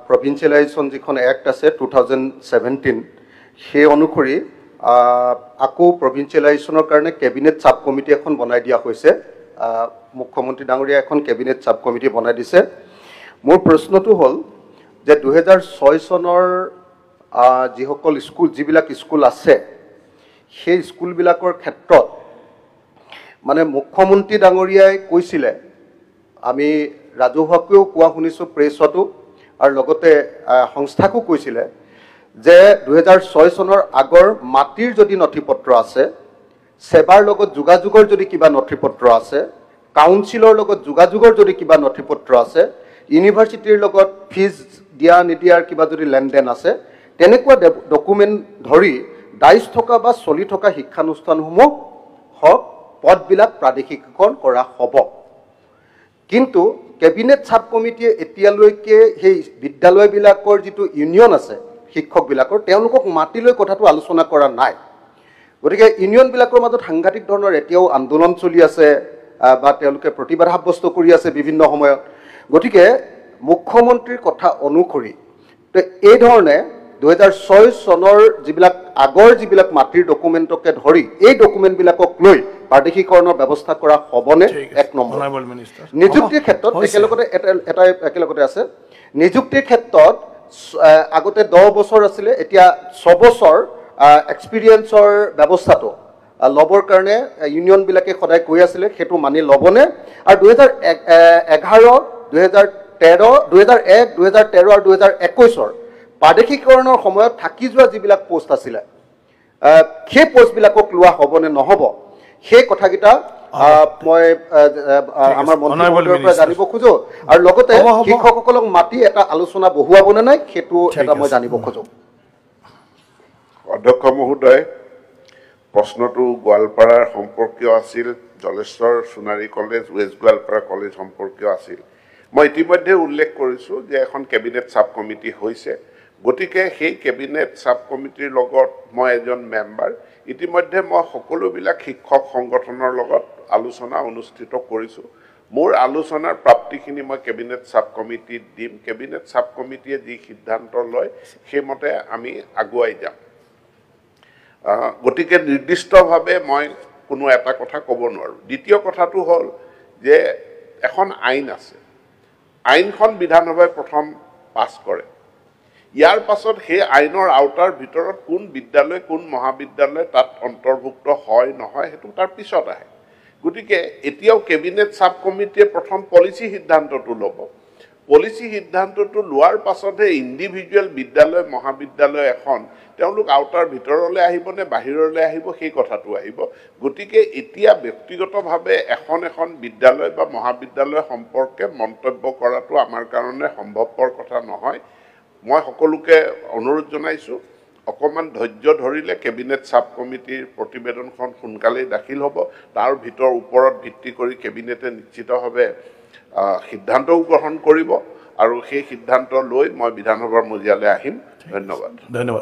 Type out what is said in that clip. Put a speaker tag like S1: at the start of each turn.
S1: Provincialisation যিখন act আছে 2017 সেই অনুসৰি আকৌ প্ৰভিঞ্চিয়েলাইজেশ্যনৰ কাৰণে কেবিনেট ছাব কমিটি এখন বনাই দিয়া হৈছে। মুখ্যমন্ত্ৰী ডাঙৰীয়া এখন কেবিনেট ছাব কমিটি বনাই দিছে। মোৰ প্ৰশ্নটো হ'ল যে 2006 চনৰ যিসকল যিবিলাক স্কুল আছে সেই স্কুলবিলাকৰ ক্ষেত্ৰত মানে মুখ্যমন্ত্ৰী ডাঙৰীয়াই কৈছিলে, আমি ৰাজহুৱাকৈও কোৱা শুনিছোঁ প্ৰেছতো আৰু লগতে সংস্থাকো কৈছিলে যে 2006 চনৰ আগৰ মাটিৰ যদি নথিপত্ৰ আছে, সেৱাৰ লগত যোগাযোগৰ যদি কিবা নথিপত্ৰ আছে, কাউন্সিলৰ লগত যোগাযোগৰ যদি কিবা নথিপত্ৰ আছে, ইউনিভাৰ্চিটিৰ লগত ফিজ দিয়া নিদিয়াৰ কিবা যদি লেনদেন আছে, তেনেকুৱা ডকুমেণ্ট ধৰি দায়িত্ব থকা বা চলি থকা শিক্ষানুষ্ঠানসমূহ পদবিলাক প্ৰাদেশিকীকৰণ কৰা হ'ব। কিন্তু কেবিনেট ছাব কমিটিয়ে এতিয়ালৈকে সেই বিদ্যালয়বিলাকৰ যিটো ইউনিয়ন আছে শিক্ষকবিলাকৰ, তেওঁলোকক মাতি লৈ কথাটো আলোচনা কৰা নাই। গতিকে ইউনিয়নবিলাকৰ মাজত সাংঘাতিক ধৰণৰ এতিয়াও আন্দোলন চলি আছে বা তেওঁলোকে প্ৰতিবাদ সাব্যস্ত কৰি আছে বিভিন্ন সময়ত। গতিকে মুখ্যমন্ত্ৰীৰ কথা অনুসৰি এই ধৰণে 2006 চনৰ যিবিলাক আগৰ যিবিলাক মাটিৰ ডকুমেণ্টকে ধৰি এই ডকুমেণ্টবিলাকক লৈ প্ৰাদেশিকীকৰণৰ ব্যৱস্থা কৰা হ'বনে? এক নম্বৰ। নিযুক্তিৰ ক্ষেত্ৰত একেলগতে আছে। নিযুক্তিৰ ক্ষেত্ৰত আগতে 10 বছৰ আছিলে, এতিয়া 6 বছৰ এক্সপিৰিয়েঞ্চৰ ব্যৱস্থাটো ল'বৰ কাৰণে ইউনিয়নবিলাকে সদায় কৈ আছিলে, সেইটো মানি ল'বনে? আৰু 2011, 2013, 2001, 2013 আৰু 2021 প্ৰাদেশিকীকৰণৰ সময়ত থাকি যোৱা যিবিলাক পোষ্ট আছিলে সেই পোষ্টবিলাকক লোৱা হ'বনে নহ'ব, সেই কথাকেইটা মই আমাৰ মন্ত্ৰীমণ্ডলৰ পৰা জানিব খোজো। আৰু লগতে শিক্ষকসকলক মাতি এটা আলোচনা বহুৱাবনে নাই সেইটো এটা মই জানিব খোজো।
S2: অধ্যক্ষ মহোদয়, প্ৰশ্নটো গোৱালপাৰাৰ সম্পৰ্কীয় আছিল, Jaleswar Sonari college, west Goalpara college সম্পৰ্কীয় আছিল। মই ইতিমধ্যে উল্লেখ কৰিছোঁ যে এখন কেবিনেট ছাব কমিটি হৈছে। গতিকে সেই কেবিনেট ছাব কমিটিৰ লগত মই এজন মেম্বাৰ। ইতিমধ্যে মই সকলোবিলাক শিক্ষক সংগঠনৰ লগত আলোচনা অনুষ্ঠিত কৰিছোঁ। মোৰ আলোচনাৰ প্ৰাপ্তিখিনি মই কেবিনেট ছাব কমিটিত দিম। কেবিনেট ছাব কমিটিয়ে যি সিদ্ধান্ত লয় সেইমতে আমি আগুৱাই যাম। গতিকে নিৰ্দিষ্টভাৱে মই কোনো এটা কথা ক'ব নোৱাৰোঁ। দ্বিতীয় কথাটো হ'ল যে এখন আইন আছে, আইনখন বিধানসভাই প্ৰথম পাছ কৰে। ইয়াৰ পাছত সেই আইনৰ আওতাৰ ভিতৰত কোন বিদ্যালয় কোন মহাবিদ্যালয় তাত অন্তৰ্ভুক্ত হয় নহয় সেইটো তাৰ পিছত আহে। গতিকে এতিয়াও কেবিনেট ছাব কমিটিয়ে প্ৰথম পলিচি সিদ্ধান্তটো ল'ব। পলিচি সিদ্ধান্তটো লোৱাৰ পাছতহে ইণ্ডিভিজুৱেল বিদ্যালয় মহাবিদ্যালয় এখন তেওঁলোক আওতাৰ ভিতৰলৈ আহিব নে বাহিৰলৈ আহিব সেই কথাটো আহিব। গতিকে এতিয়া ব্যক্তিগতভাৱে এখন বিদ্যালয় বা মহাবিদ্যালয় সম্পৰ্কে মন্তব্য কৰাটো আমাৰ কাৰণে সম্ভৱপৰ কথা নহয়। মই সকলোকে অনুৰোধ জনাইছোঁ, অকণমান ধৈৰ্য ধৰিলে কেবিনেট ছাব কমিটিৰ প্ৰতিবেদনখন সোনকালেই দাখিল হ'ব। তাৰ ওপৰত ভিত্তি কৰি কেবিনেটে নিশ্চিতভাৱে সিদ্ধান্তও গ্ৰহণ কৰিব আৰু সেই সিদ্ধান্ত লৈ মই বিধানসভাৰ মজিয়ালৈ আহিম। ধন্যবাদ।
S3: ধন্যবাদ।